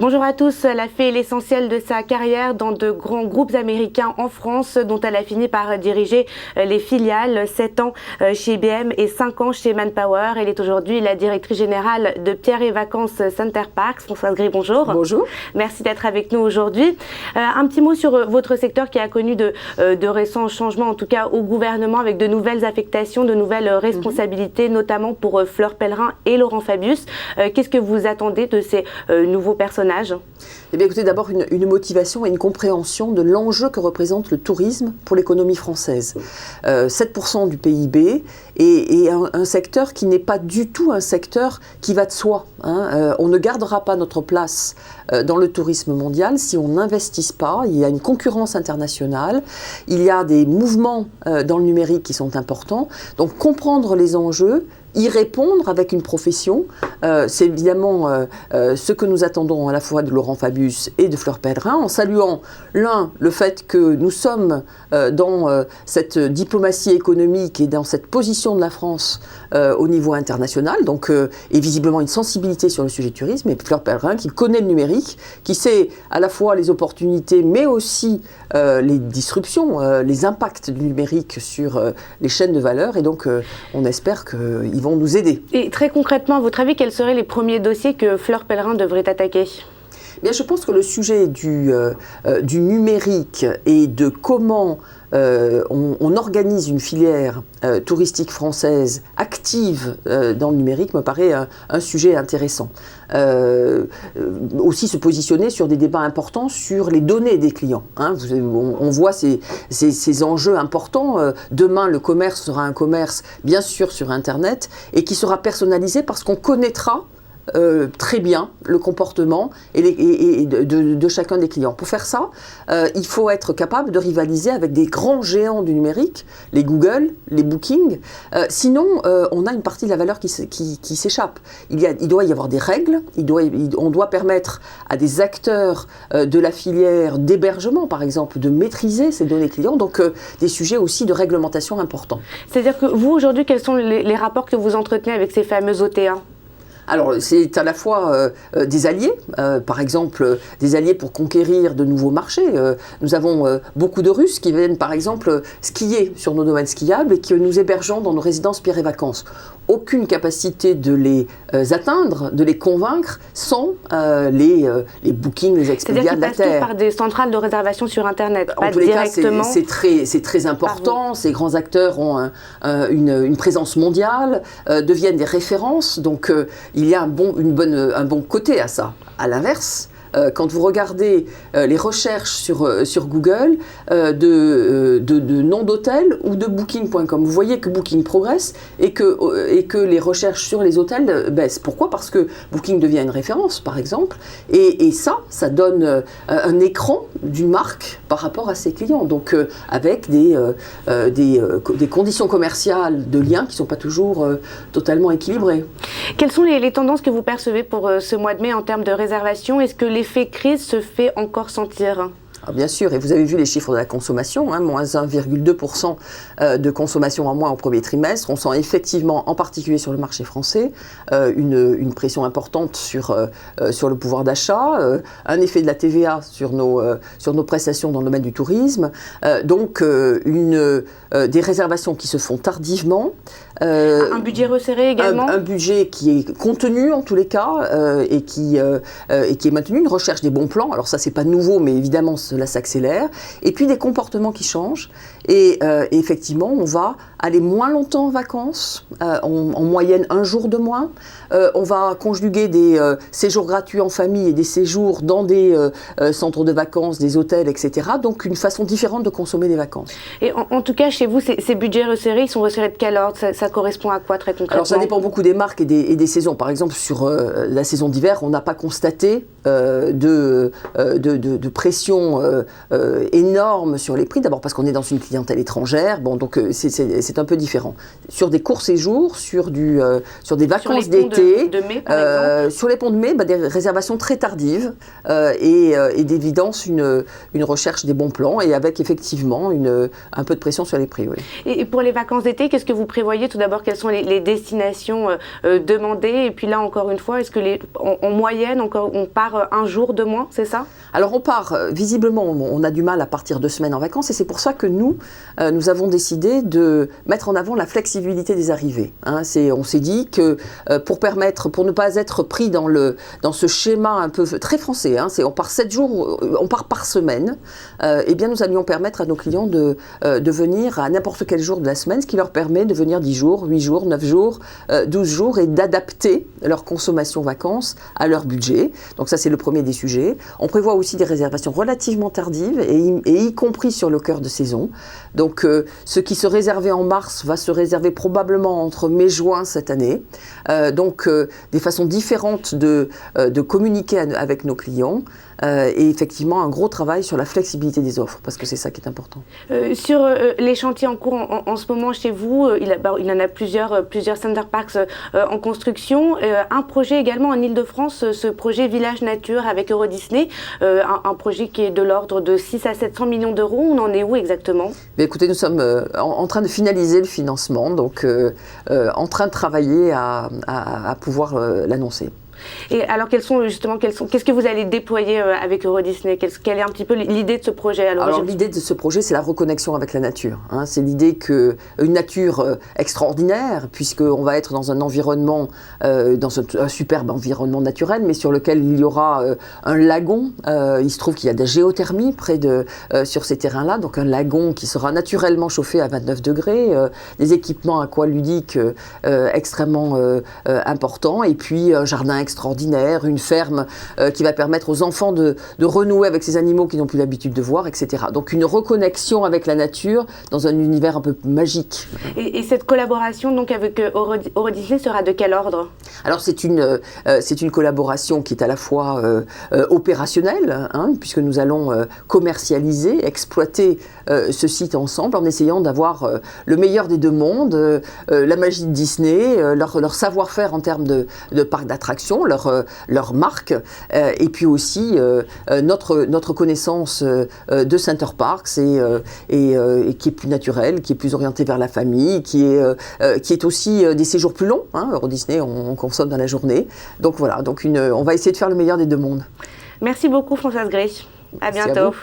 Bonjour à tous. Elle a fait l'essentiel de sa carrière dans de grands groupes américains en France, dont elle a fini par diriger les filiales, 7 ans chez IBM et 5 ans chez Manpower. Elle est aujourd'hui la directrice générale de Pierre et Vacances Center Parcs. Françoise Gris, bonjour. Bonjour. Merci d'être avec nous aujourd'hui. Un petit mot sur votre secteur qui a connu de récents changements, en tout cas au gouvernement, avec de nouvelles affectations, de nouvelles responsabilités, notamment pour Fleur Pellerin et Laurent Fabius. Qu'est-ce que vous attendez de ces nouveaux personnages? Eh bien, écoutez, d'abord une motivation et une compréhension de l'enjeu que représente le tourisme pour l'économie française. 7% du PIB et un secteur qui n'est pas du tout un secteur qui va de soi. On ne gardera pas notre place dans le tourisme mondial si on n'investit pas. Il y a une concurrence internationale, il y a des mouvements dans le numérique qui sont importants. Donc, comprendre les enjeux, y répondre avec une profession, c'est évidemment ce que nous attendons à la fois de Laurent Fabius et de Fleur Pellerin, en saluant le fait que nous sommes dans cette diplomatie économique et dans cette position de la France au niveau international, donc et visiblement une sensibilité sur le sujet du tourisme, et Fleur Pellerin qui connaît le numérique, qui sait à la fois les opportunités mais aussi les disruptions, les impacts du numérique sur les chaînes de valeur, et donc on espère qu'ils vont nous aider. Et très concrètement, à votre avis, quels seraient les premiers dossiers que Fleur Pellerin devrait attaquer ? Bien, je pense que le sujet du numérique et de comment on organise une filière touristique française active dans le numérique me paraît un sujet intéressant. Aussi se positionner sur des débats importants sur les données des clients. On voit ces enjeux importants. Demain, le commerce sera un commerce, bien sûr, sur Internet et qui sera personnalisé parce qu'on connaîtra très bien le comportement de chacun des clients. Pour faire ça, il faut être capable de rivaliser avec des grands géants du numérique, les Google, les Booking. Sinon, on a une partie de la valeur qui s'échappe. Il doit y avoir des règles, on doit permettre à des acteurs de la filière d'hébergement, par exemple, de maîtriser ces données clients, donc des sujets aussi de réglementation importants. C'est-à-dire que vous, aujourd'hui, quels sont les rapports que vous entretenez avec ces fameux OTA ? Alors, c'est à la fois des alliés, par exemple des alliés pour conquérir de nouveaux marchés. Nous avons beaucoup de Russes qui viennent, par exemple, skier sur nos domaines skiables et que nous hébergeons dans nos résidences Pierre et Vacances. Aucune capacité de les atteindre, de les convaincre sans les bookings, les Expedia de la Terre. C'est-à-dire qu'ils passent par des centrales de réservation sur Internet, pas directement. En tous les cas, c'est très important. Ces grands acteurs ont une présence mondiale, deviennent des références. Donc, il y a un bon côté à ça. À l'inverse, quand vous regardez les recherches sur Google de noms d'hôtels ou de Booking.com, vous voyez que Booking progresse et que les recherches sur les hôtels baissent. Pourquoi ? Parce que Booking devient une référence, par exemple, et ça donne un écran d'une marque par rapport à ses clients, donc avec des conditions commerciales de liens qui ne sont pas toujours totalement équilibrées. Quelles sont les tendances que vous percevez pour ce mois de mai en termes de réservation ? Est-ce que l'effet crise se fait encore sentir ? Alors bien sûr, et vous avez vu les chiffres de la consommation, moins 1,2% de consommation en moins au premier trimestre. On sent effectivement, en particulier sur le marché français, une pression importante sur le pouvoir d'achat, un effet de la TVA sur nos prestations dans le domaine du tourisme, donc des réservations qui se font tardivement. Un budget resserré également. Un budget qui est contenu en tous les cas et qui est maintenu, une recherche des bons plans. Alors ça, c'est pas nouveau, mais évidemment, cela s'accélère. Et puis des comportements qui changent. Et effectivement, on va aller moins longtemps en vacances, en moyenne 1 jour de moins. On va conjuguer des séjours gratuits en famille et des séjours dans des centres de vacances, des hôtels, etc. Donc une façon différente de consommer des vacances. Et en tout cas, chez vous, ces budgets resserrés, ils sont resserrés de quel ordre ? Ça correspond à quoi très concrètement ? Alors ça dépend beaucoup des marques et des saisons. Par exemple, sur la saison d'hiver, on n'a pas constaté de pression énorme sur les prix, d'abord parce qu'on est dans une clientèle étrangère, bon, donc c'est un peu différent. Sur des courts séjours, sur des vacances d'été, sur les ponts de mai, des réservations très tardives et d'évidence une recherche des bons plans et avec effectivement un peu de pression sur les prix. Oui. Et pour les vacances d'été, qu'est-ce que vous prévoyez? Tout d'abord, quelles sont les destinations demandées? Et puis là, encore une fois, est-ce que en moyenne, on part un jour de moins, c'est ça? Alors on part, visiblement, on a du mal à partir 2 semaines en vacances et c'est pour ça que nous avons décidé de mettre en avant la flexibilité des arrivées. Hein. On s'est dit que pour ne pas être pris dans ce schéma un peu très français, hein, on part 7 jours, on part par semaine, eh bien nous allions permettre à nos clients de venir à n'importe quel jour de la semaine, ce qui leur permet de venir 10 jours, 8 jours, 9 jours, 12 jours et d'adapter leur consommation vacances à leur budget. Donc ça c'est le premier des sujets. On prévoit aussi des réservations relativement tardives et y compris sur le cœur de saison. Donc ce qui se réservait en mars va se réserver probablement entre mai et juin cette année. Donc des façons différentes de communiquer avec nos clients et effectivement un gros travail sur la flexibilité des offres parce que c'est ça qui est important. Sur les chantiers en cours en ce moment chez vous, il en a plusieurs Center Parcs en construction. Un projet également en Ile-de-France, ce projet Village Nature avec Euro Disney, un projet qui est de l'ordre de 6 à 700 millions d'euros. On en est où exactement? Mais écoutez, nous sommes en train de finaliser le financement, donc en train de travailler à pouvoir l'annoncer. Et alors, qu'est-ce que vous allez déployer avec Euro Disney? Quelle est un petit peu l'idée de ce projet à l'origine? Alors, l'idée de ce projet, c'est la reconnexion avec la nature. Hein. C'est l'idée qu'une nature extraordinaire, puisqu'on va être dans un environnement, dans un superbe environnement naturel, mais sur lequel il y aura un lagon. Il se trouve qu'il y a de la géothermie sur ces terrains-là, donc un lagon qui sera naturellement chauffé à 29 degrés, des équipements aqualudiques extrêmement importants, et puis un jardin extraordinaire, une ferme qui va permettre aux enfants de renouer avec ces animaux qu'ils n'ont plus l'habitude de voir, etc. Donc une reconnexion avec la nature dans un univers un peu magique. Et cette collaboration donc avec Euro Disney sera de quel ordre? Alors c'est une collaboration qui est à la fois opérationnelle, hein, puisque nous allons commercialiser, exploiter ce site ensemble en essayant d'avoir le meilleur des deux mondes, la magie de Disney, leur savoir-faire en termes de parcs d'attractions, leur marque, et puis aussi notre connaissance de Center Parcs et qui est plus naturelle, qui est plus orientée vers la famille, qui est aussi des séjours plus longs. Hein. Euro Disney, on consomme dans la journée. Donc voilà, on va essayer de faire le meilleur des deux mondes. Merci beaucoup Françoise Gray. À bientôt.